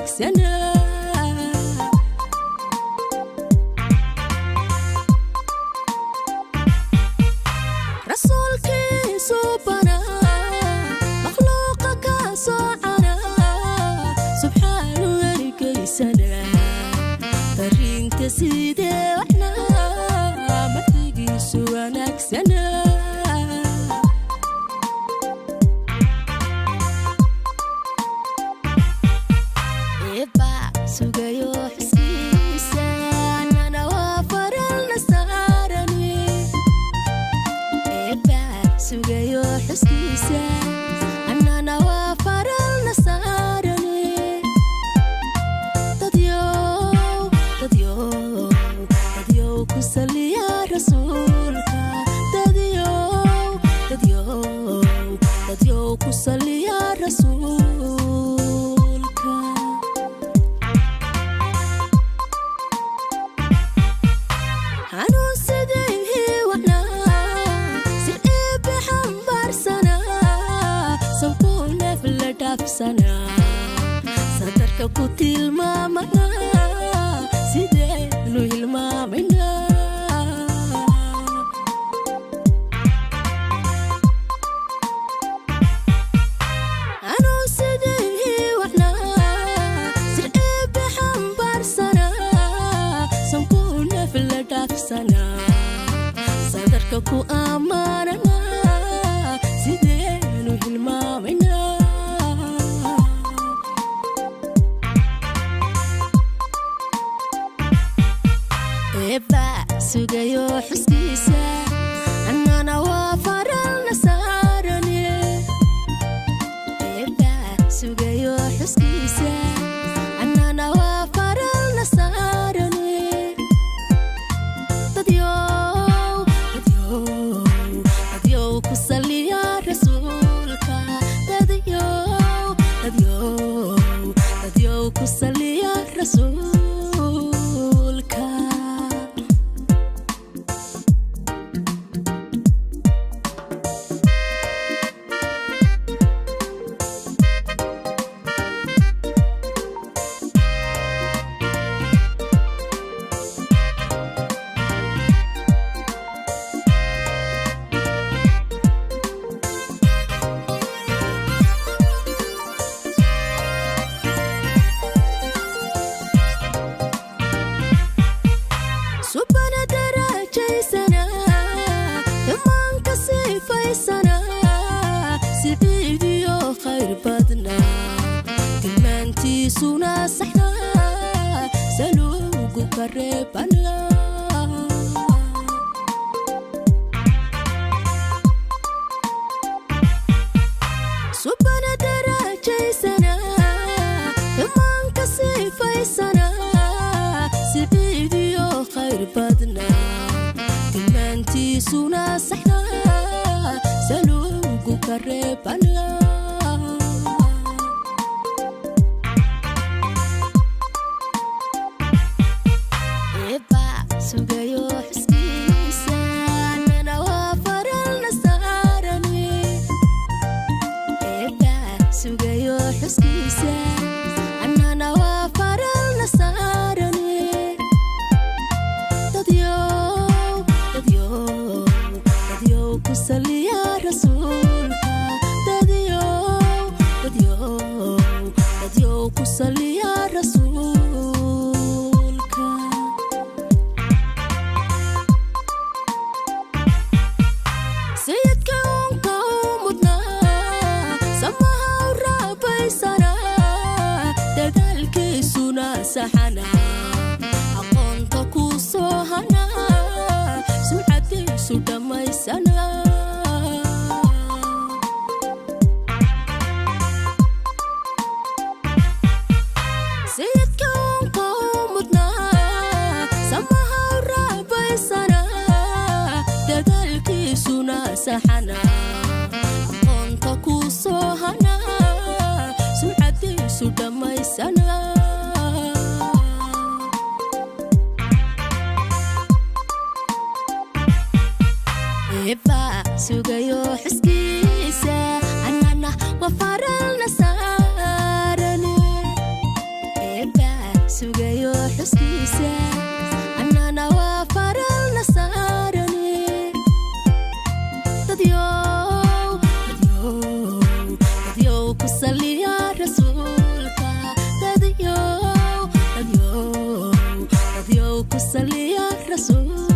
wanaagsana rasuulkiisu bana makhluuqa ka soocana subxaanu ergaysana fariinta sidee waxna martigiisu wanaagsana sugayo xisiisa nana waa faralna saarani sugayo xisiisa nana waa faralna saarani dadyo ku saliya rasuulka dadyo ku saliya rasuulka sadarka ku tilmaamana sideenu hilmaamina anuu sidii waxna sir eebbe xambaarsana sankuu neef la dhaafsana sadarka ku ammaanana sideenu hilmaamina sugayo xuskiisa annana waa faralna saarani sugayo xuskiisa annana waa faralna saarani dadyo ku saliya rasuulka dadyo ku saliya rasuulka suna saxna saluugu kareebana subana darajaysana imaanka sifaysana sidiidiyo khayr badna tilmaantiisuna saxna saluugu kareebana sugayo xuskiisa nana waa faralna saarani sugayo xuskiisa nana waa faralna saarani dadyo ku saliya rasuulka dadyo ku saliya rasuulka sayidka unka mudna samaha rabaysana dadaalkiisuna saxana aqoonta ku soo hana sumcadiisu dhammaysana sayidka unka mudna samaha rabaysana dadaalkiisuna saxana aqoonta ku soo hana sumcadiisu dhammaysana sugayo xuskiisa annana waa faralna saarani ku saliya rasuul